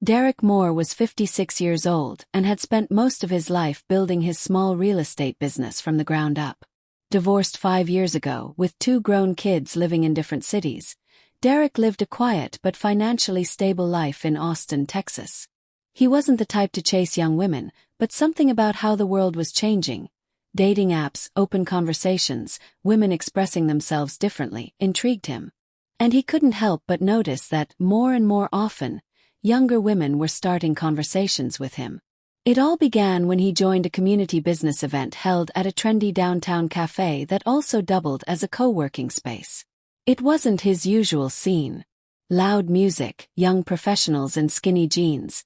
Derek Moore was 56 years old and had spent most of his life building his small real estate business from the ground up. Divorced 5 years ago, with 2 grown kids living in different cities, Derek lived a quiet but financially stable life in Austin, Texas. He wasn't the type to chase young women, but something about how the world was changing. Dating apps, open conversations, women expressing themselves differently, intrigued him. And he couldn't help but notice that, more and more often, younger women were starting conversations with him. It all began when he joined a community business event held at a trendy downtown cafe that also doubled as a co-working space. It wasn't his usual scene. Loud music, young professionals in skinny jeans,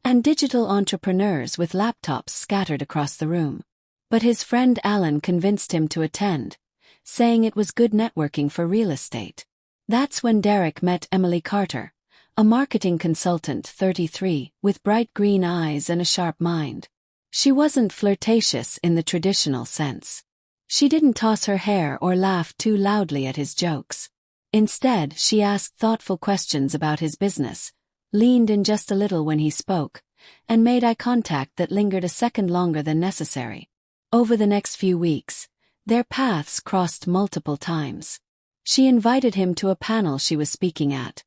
and digital entrepreneurs with laptops scattered across the room. But his friend Alan convinced him to attend, saying it was good networking for real estate. That's when Derek met Emily Carter, a marketing consultant, 33, with bright green eyes and a sharp mind. She wasn't flirtatious in the traditional sense. She didn't toss her hair or laugh too loudly at his jokes. Instead, she asked thoughtful questions about his business, leaned in just a little when he spoke, and made eye contact that lingered a second longer than necessary. Over the next few weeks, their paths crossed multiple times. She invited him to a panel she was speaking at,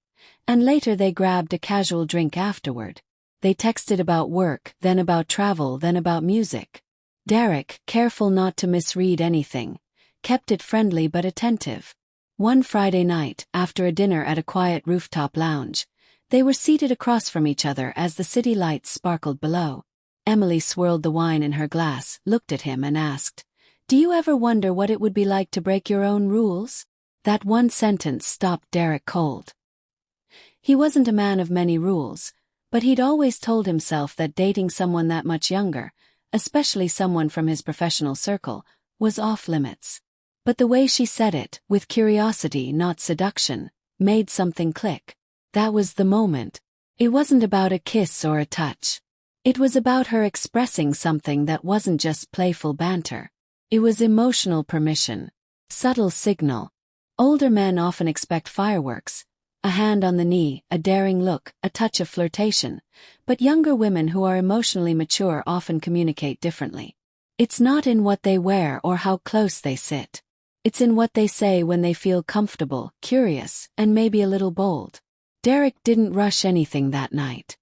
and later they grabbed a casual drink afterward. They texted about work, then about travel, then about music. Derek, careful not to misread anything, kept it friendly but attentive. One Friday night, after a dinner at a quiet rooftop lounge, they were seated across from each other as the city lights sparkled below. Emily swirled the wine in her glass, looked at him and asked, "Do you ever wonder what it would be like to break your own rules?" That one sentence stopped Derek cold. He wasn't a man of many rules, but he'd always told himself that dating someone that much younger, especially someone from his professional circle, was off limits. But the way she said it, with curiosity not seduction, made something click. That was the moment. It wasn't about a kiss or a touch. It was about her expressing something that wasn't just playful banter. It was emotional permission. Subtle signal. Older men often expect fireworks. A hand on the knee, a daring look, a touch of flirtation. But younger women who are emotionally mature often communicate differently. It's not in what they wear or how close they sit. It's in what they say when they feel comfortable, curious, and maybe a little bold. Derek didn't rush anything that night.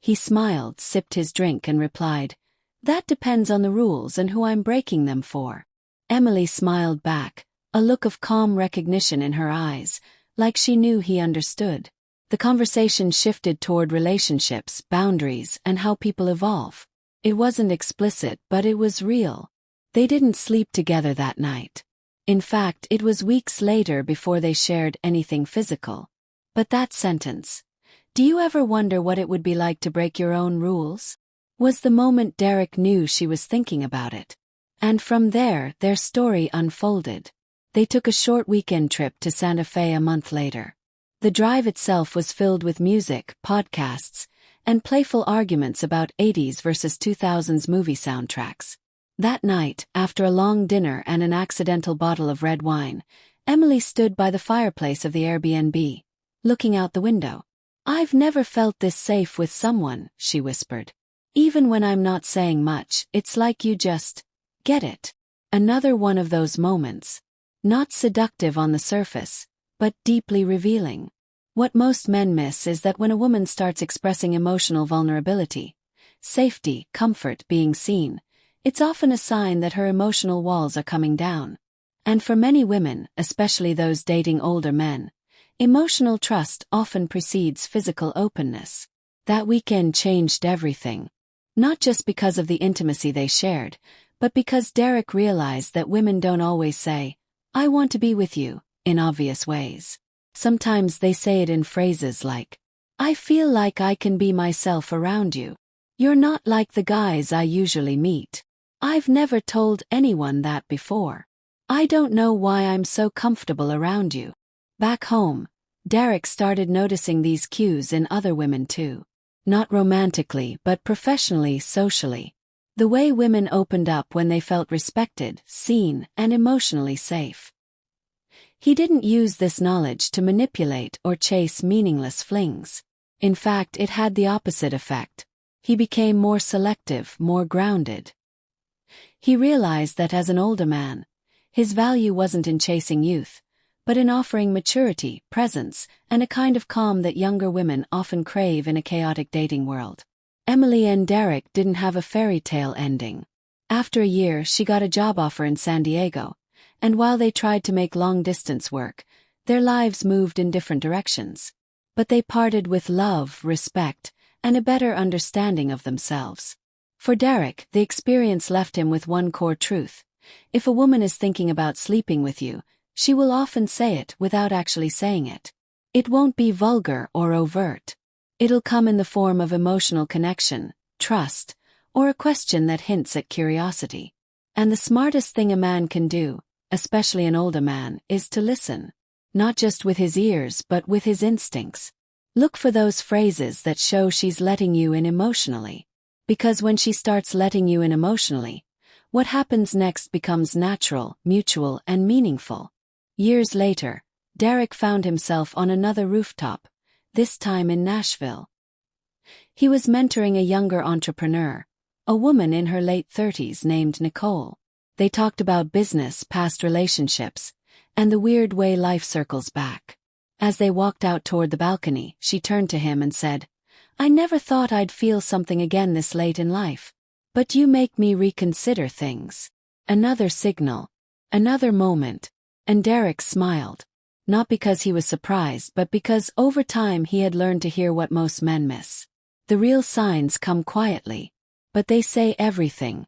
He smiled, sipped his drink and replied, "That depends on the rules and who I'm breaking them for." Emily smiled back, a look of calm recognition in her eyes, like she knew he understood. The conversation shifted toward relationships, boundaries, and how people evolve. It wasn't explicit, but it was real. They didn't sleep together that night. In fact, it was weeks later before they shared anything physical. But that sentence, "Do you ever wonder what it would be like to break your own rules?" was the moment Derek knew she was thinking about it. And from there, their story unfolded. They took a short weekend trip to Santa Fe a month later. The drive itself was filled with music, podcasts, and playful arguments about 80s versus 2000s movie soundtracks. That night, after a long dinner and an accidental bottle of red wine, Emily stood by the fireplace of the Airbnb, looking out the window. "I've never felt this safe with someone," she whispered. "Even when I'm not saying much, it's like you just get it." Another one of those moments. Not seductive on the surface, but deeply revealing. What most men miss is that when a woman starts expressing emotional vulnerability, safety, comfort, being seen, it's often a sign that her emotional walls are coming down. And for many women, especially those dating older men, emotional trust often precedes physical openness. That weekend changed everything. Not just because of the intimacy they shared, but because Derek realized that women don't always say, "I want to be with you," in obvious ways. Sometimes they say it in phrases like, "I feel like I can be myself around you. You're not like the guys I usually meet. I've never told anyone that before. I don't know why I'm so comfortable around you." Back home, Derek started noticing these cues in other women too. Not romantically, but professionally, socially. The way women opened up when they felt respected, seen, and emotionally safe. He didn't use this knowledge to manipulate or chase meaningless flings. In fact, it had the opposite effect. He became more selective, more grounded. He realized that as an older man, his value wasn't in chasing youth, but in offering maturity, presence, and a kind of calm that younger women often crave in a chaotic dating world. Emily and Derek didn't have a fairy tale ending. After a year, she got a job offer in San Diego, and while they tried to make long-distance work, their lives moved in different directions. But they parted with love, respect, and a better understanding of themselves. For Derek, the experience left him with one core truth. If a woman is thinking about sleeping with you, she will often say it without actually saying it. It won't be vulgar or overt. It'll come in the form of emotional connection, trust, or a question that hints at curiosity. And the smartest thing a man can do, especially an older man, is to listen. Not just with his ears but with his instincts. Look for those phrases that show she's letting you in emotionally. Because when she starts letting you in emotionally, what happens next becomes natural, mutual, and meaningful. Years later, Derek found himself on another rooftop, this time in Nashville. He was mentoring a younger entrepreneur, a woman in her late 30s named Nicole. They talked about business, past relationships, and the weird way life circles back. As they walked out toward the balcony, she turned to him and said, "I never thought I'd feel something again this late in life. But you make me reconsider things." Another signal. Another moment. And Derek smiled. Not because he was surprised, but because over time he had learned to hear what most men miss. The real signs come quietly. But they say everything.